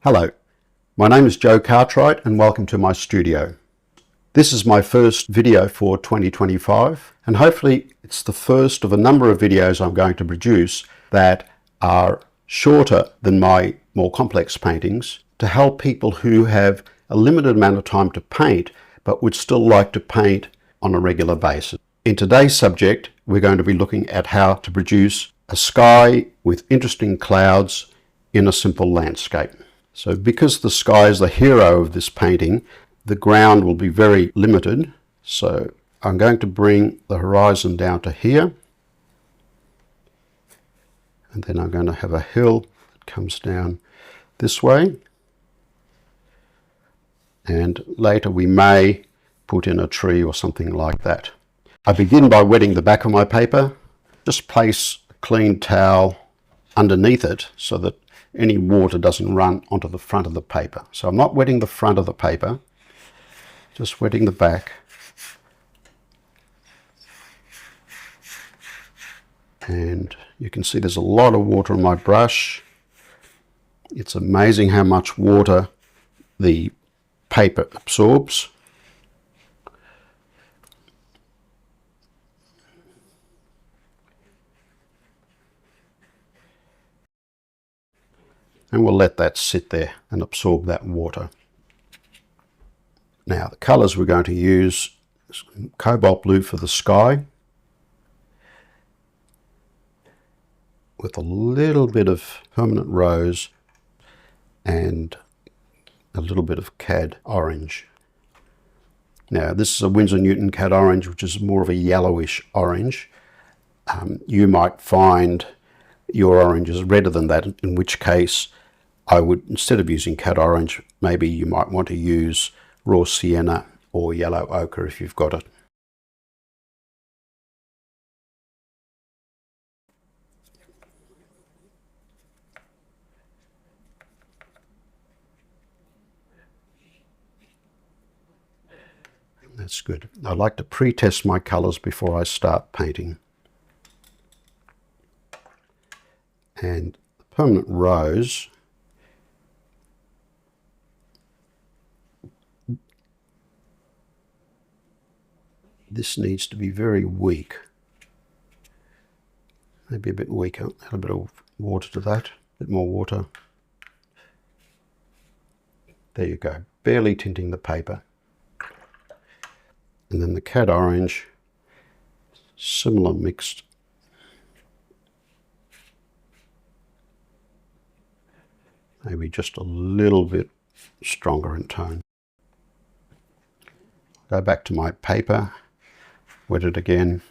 Hello, my name is Joe Cartwright and welcome to my studio. This is my first video for 2025 and hopefully it's the first of a number of videos I'm going to produce that are shorter than my more complex paintings to help people who have a limited amount of time to paint but would still like to paint on a regular basis. In today's subject, we're going to be looking at how to produce a sky with interesting clouds in a simple landscape. So because the sky is the hero of this painting, the ground will be very limited. So I'm going to bring the horizon down to here. And then I'm going to have a hill that comes down this way. And later we may put in a tree or something like that. I begin by wetting the back of my paper. Just place a clean towel underneath it so that any water doesn't run onto the front of the paper. So I'm not wetting the front of the paper, just wetting the back. And you can see there's a lot of water on my brush. It's amazing how much water the paper absorbs. And we'll let that sit there and absorb that water. Now the colours we're going to use is Cobalt Blue for the sky, with a little bit of permanent rose and a little bit of Cad Orange. Now this is a Winsor and Newton Cad Orange, which is more of a yellowish orange. You might find your orange is redder than that, in which case I would, instead of using Cad Orange, maybe you might want to use raw Sienna or yellow ochre if you've got it. That's good. I like to pre-test my colours before I start painting. And the permanent rose, this needs to be very weak, maybe a bit weaker. Add a bit of water to that, a bit more water. There you go, barely tinting the paper. And then the Cad Orange, similar mixed. Maybe just a little bit stronger in tone. Go back to my paper, wet it again.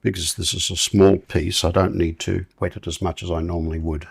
Because this is a small piece, I don't need to wet it as much as I normally would.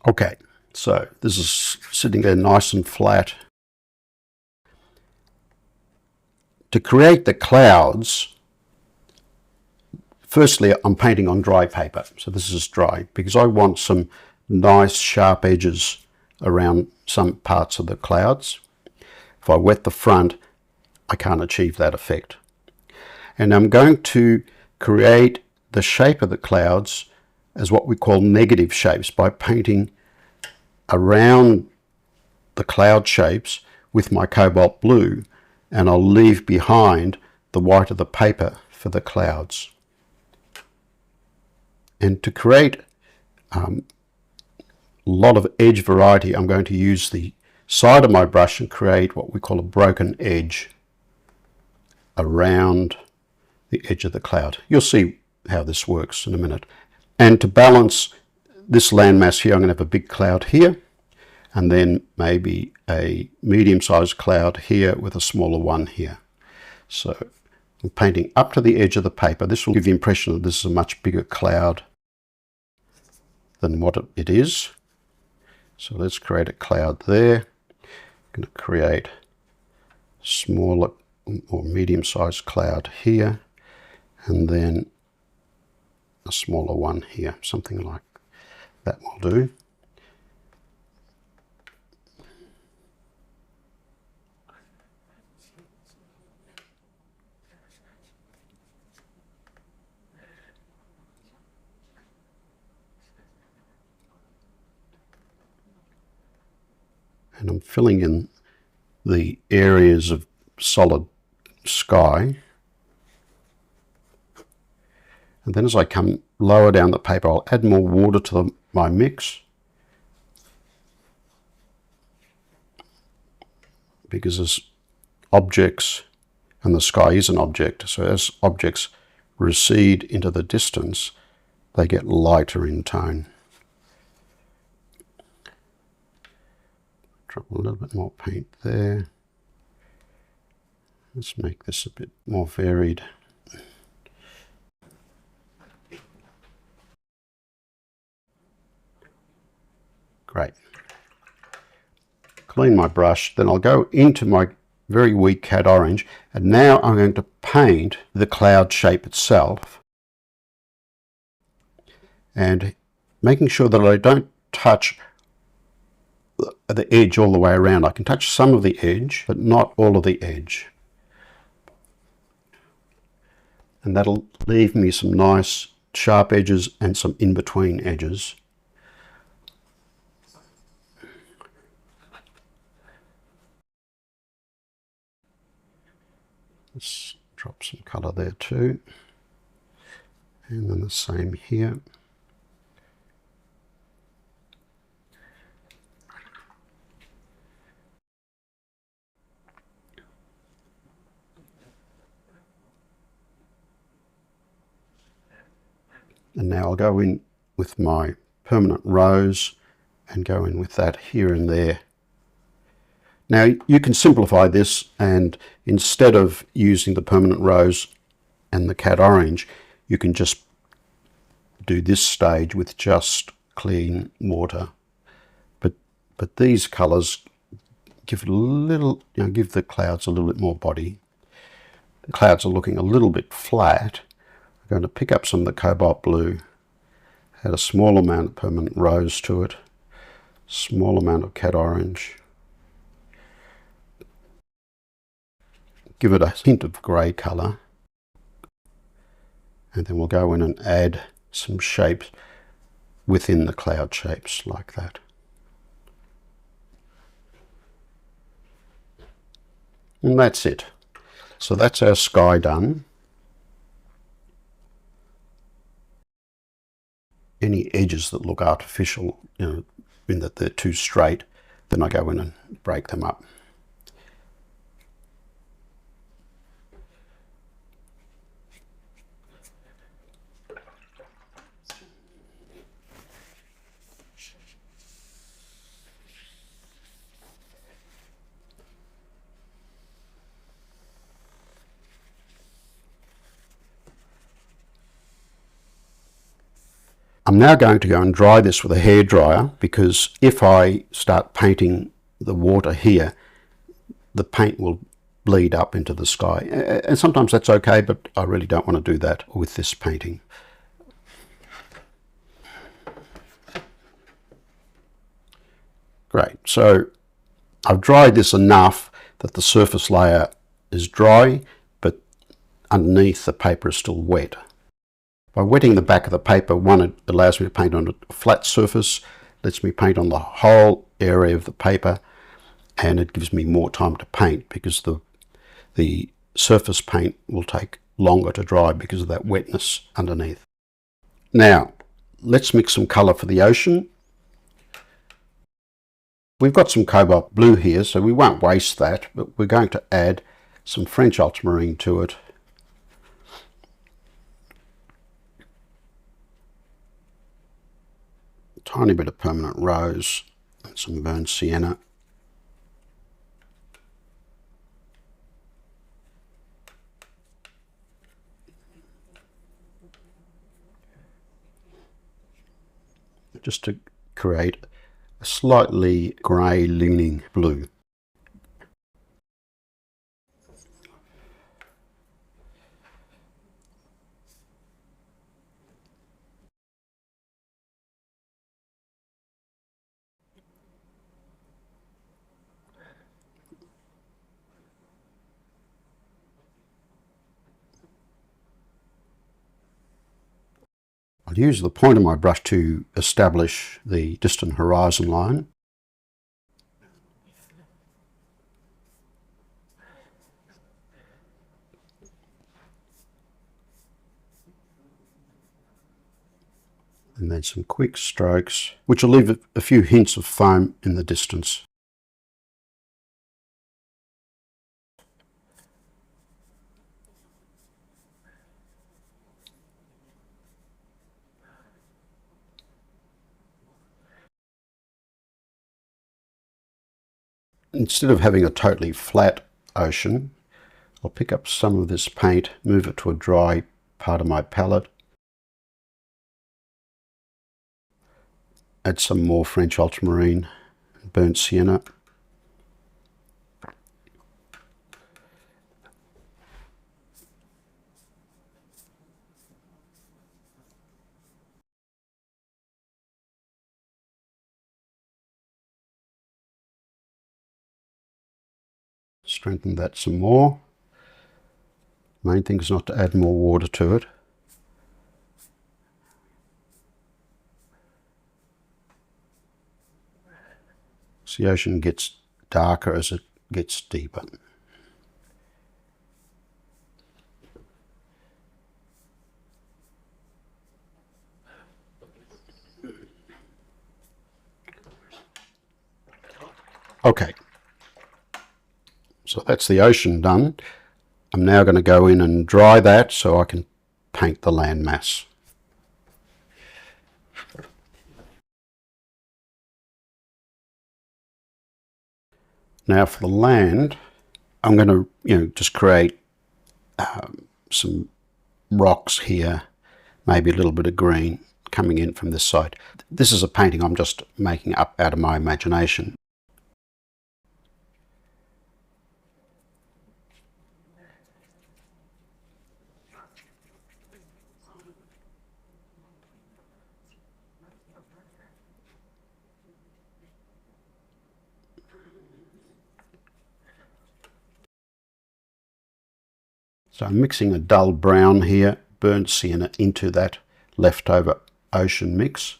Okay, so this is sitting there nice and flat. To create the clouds, firstly I'm painting on dry paper, so this is dry, because I want some nice sharp edges around some parts of the clouds. If I wet the front, I can't achieve that effect. And I'm going to create the shape of the clouds as what we call negative shapes by painting around the cloud shapes with my Cobalt Blue, and I'll leave behind the white of the paper for the clouds. And to create a lot of edge variety, I'm going to use the side of my brush and create what we call a broken edge around the edge of the cloud. You'll see how this works in a minute. And to balance this landmass here, I'm going to have a big cloud here, and then maybe a medium-sized cloud here with a smaller one here. So I'm painting up to the edge of the paper. This will give the impression that this is a much bigger cloud than what it is. So let's create a cloud there. I'm going to create a smaller or medium-sized cloud here, and then a smaller one here, something like that will do. And I'm filling in the areas of solid sky. And then as I come lower down the paper, I'll add more water to my mix, because as objects, and the sky is an object, so as objects recede into the distance, they get lighter in tone. Drop a little bit more paint there. Let's make this a bit more varied. Great. Clean my brush, then I'll go into my very weak cad orange, and now I'm going to paint the cloud shape itself, and making sure that I don't touch the edge all the way around. I can touch some of the edge, but not all of the edge. And that'll leave me some nice sharp edges and some in-between edges. Let's drop some colour there too. And then the same here. And now I'll go in with my permanent rose and go in with that here and there. Now you can simplify this, and instead of using the permanent rose and the cad orange, you can just do this stage with just clean water. But these colours give it a little, give the clouds a little bit more body. The clouds are looking a little bit flat. I'm going to pick up some of the Cobalt Blue, add a small amount of permanent rose to it, small amount of cad orange, give it a hint of grey colour, and then we'll go in and add some shapes within the cloud shapes like that. And that's it. So that's our sky done. Any edges that look artificial, in that they're too straight, then I go in and break them up. I'm now going to go and dry this with a hairdryer, because if I start painting the water here, the paint will bleed up into the sky. And sometimes that's okay, but I really don't want to do that with this painting. Great, so I've dried this enough that the surface layer is dry, but underneath the paper is still wet. By wetting the back of the paper, one, it allows me to paint on a flat surface, lets me paint on the whole area of the paper, and it gives me more time to paint, because the surface paint will take longer to dry because of that wetness underneath. Now, let's mix some colour for the ocean. We've got some Cobalt Blue here, so we won't waste that, but we're going to add some French Ultramarine to it. tiny bit of permanent rose and some burnt sienna. Just to create a slightly grey leaning blue. I'll use the point of my brush to establish the distant horizon line. And then some quick strokes, which will leave a few hints of foam in the distance. Instead of having a totally flat ocean, I'll pick up some of this paint, move it to a dry part of my palette, add some more French ultramarine, burnt sienna. Strengthen that some more. Main thing is not to add more water to it. So the ocean gets darker as it gets deeper. Okay, so that's the ocean done. I'm now going to go in and dry that so I can paint the landmass. Now for the land, I'm going to just create some rocks here, maybe a little bit of green coming in from this side. This is a painting I'm just making up out of my imagination. So I'm mixing a dull brown here, burnt sienna into that leftover ocean mix.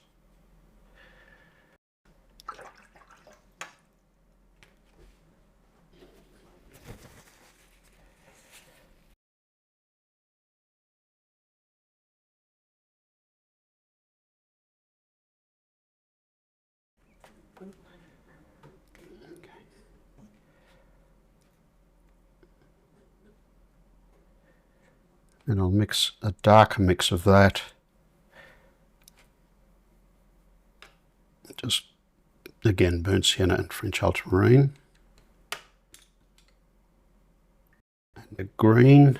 And I'll mix a darker mix of that. Just, again, burnt sienna and French ultramarine. And the green.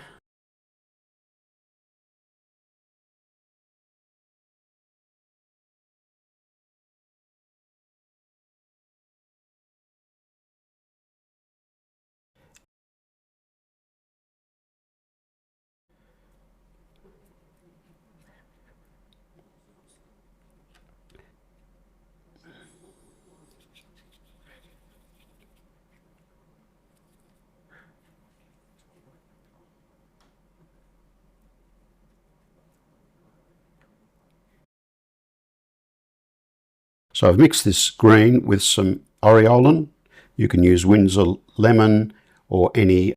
So I've mixed this green with some Aureolin. You can use Winsor Lemon or any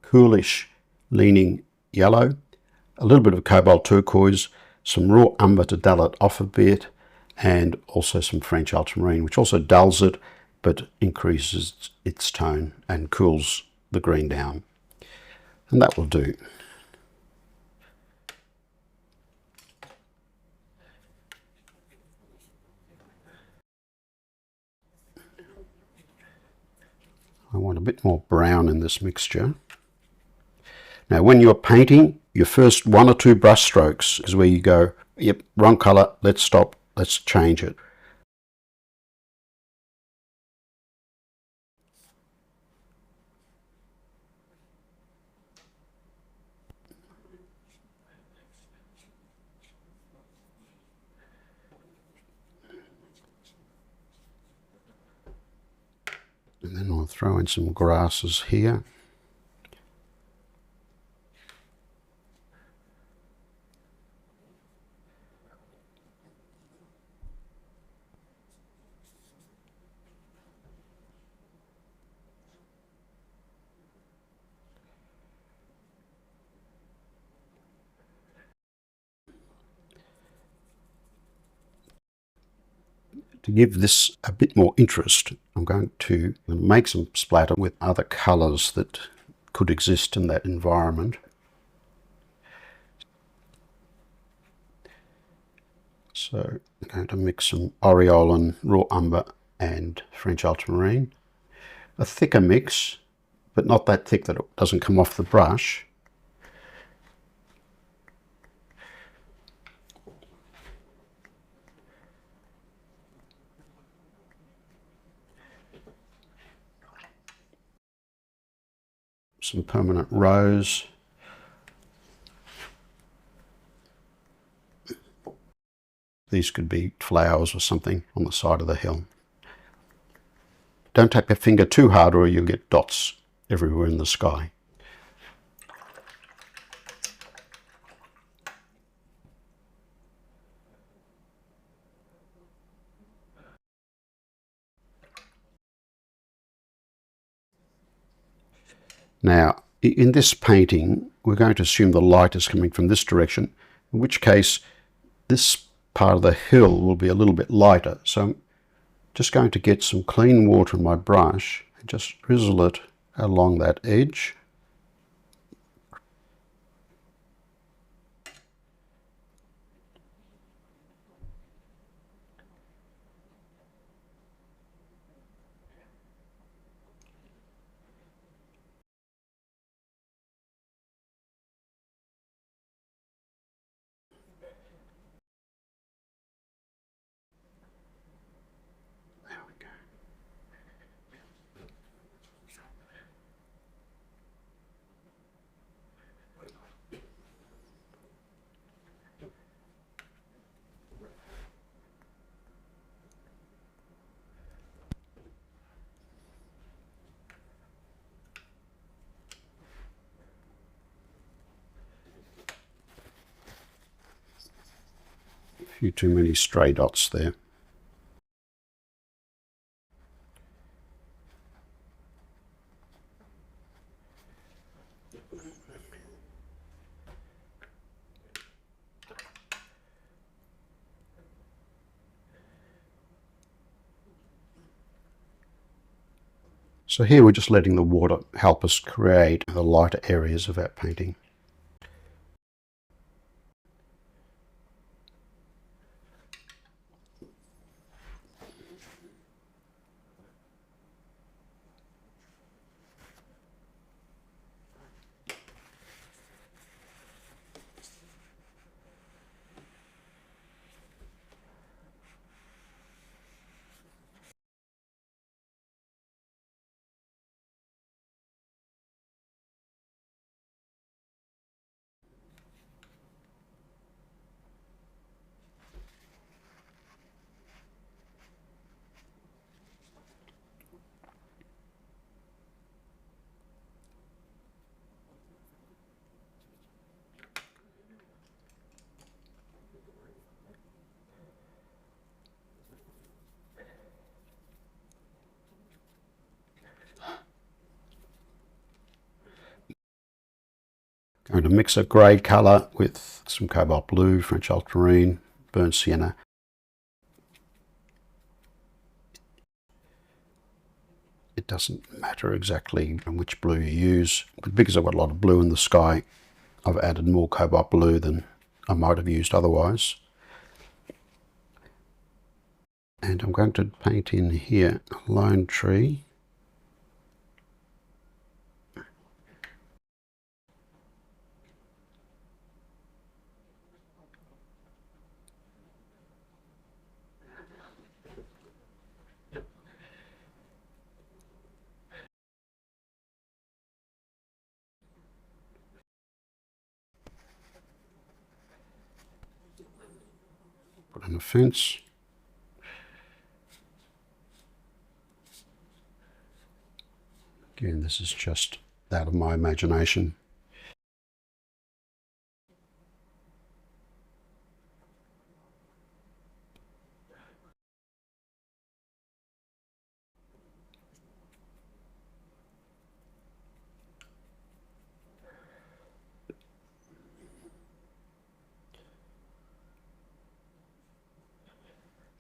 coolish leaning yellow. A little bit of Cobalt Turquoise, some raw Umber to dull it off a bit, and also some French Ultramarine, which also dulls it but increases its tone and cools the green down. And that will do. want a bit more brown in this mixture. Now when you're painting, your first 1 or 2 brush strokes is where you go, yep, wrong colour, let's stop, let's change it. And then I'll throw in some grasses here. To give this a bit more interest, I'm going to make some splatter with other colours that could exist in that environment. So I'm going to mix some Aureolin, raw umber and French ultramarine. A thicker mix, but not that thick that it doesn't come off the brush. Some permanent rose. These could be flowers or something on the side of the hill. Don't tap your finger too hard or you'll get dots everywhere in the sky. Now, in this painting, we're going to assume the light is coming from this direction, in which case this part of the hill will be a little bit lighter. So I'm just going to get some clean water in my brush and just drizzle it along that edge. A few too many stray dots there. So here we're just letting the water help us create the lighter areas of our painting. Going to mix a grey colour with some Cobalt Blue, French Ultramarine, burnt Sienna. It doesn't matter exactly which blue you use, but because I've got a lot of blue in the sky, I've added more Cobalt Blue than I might have used otherwise. And I'm going to paint in here a lone tree. on a fence. Again, this is just out of my imagination.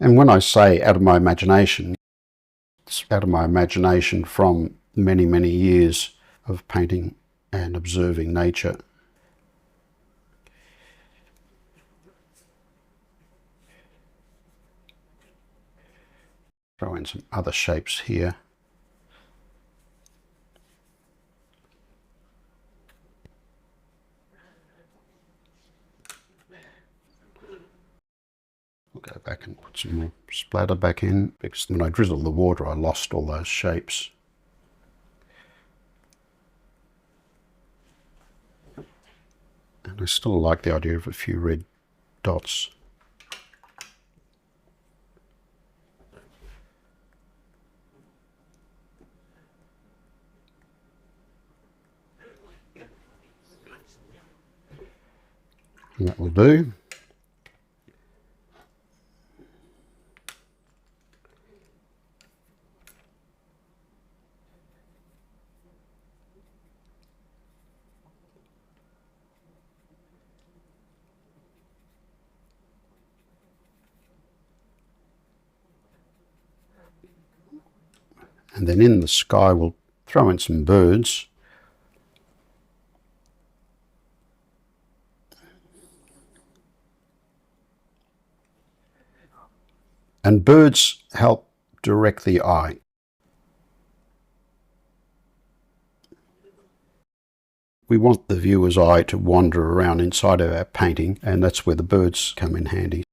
And when I say out of my imagination, it's out of my imagination from many, many years of painting and observing nature. Throw in some other shapes here. I'll go back and put some more splatter back in, because when I drizzled the water I lost all those shapes. And I still like the idea of a few red dots. And that will do. And then in the sky we'll throw in some birds. And birds help direct the eye. We want the viewer's eye to wander around inside of our painting, and that's where the birds come in handy.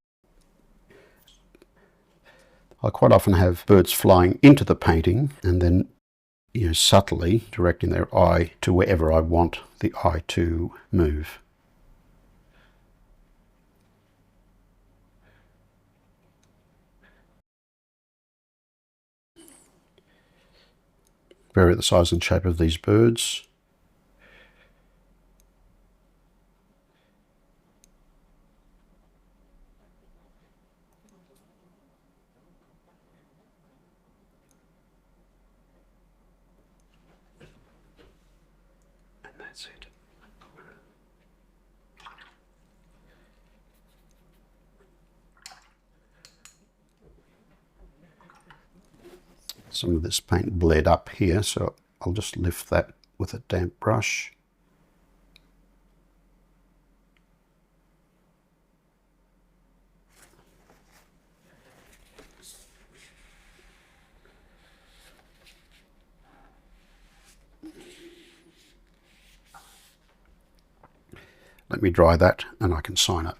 I quite often have birds flying into the painting and then, subtly directing their eye to wherever I want the eye to move. Vary the size and shape of these birds. And that's it. Some of this paint bled up here, so I'll just lift that with a damp brush. Let me dry that and I can sign it.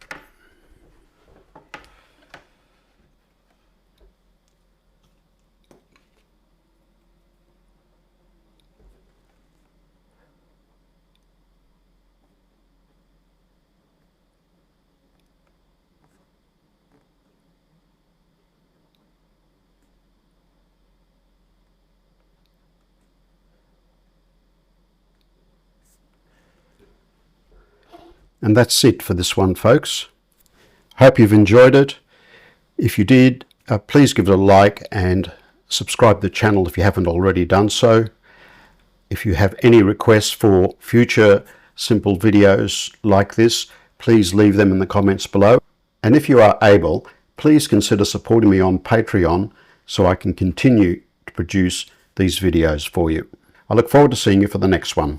And that's it for this one, folks. Hope you've enjoyed it. If you did, please give it a like and subscribe to the channel if you haven't already done so. If you have any requests for future simple videos like this, please leave them in the comments below. And if you are able, please consider supporting me on Patreon so I can continue to produce these videos for you. I look forward to seeing you for the next one.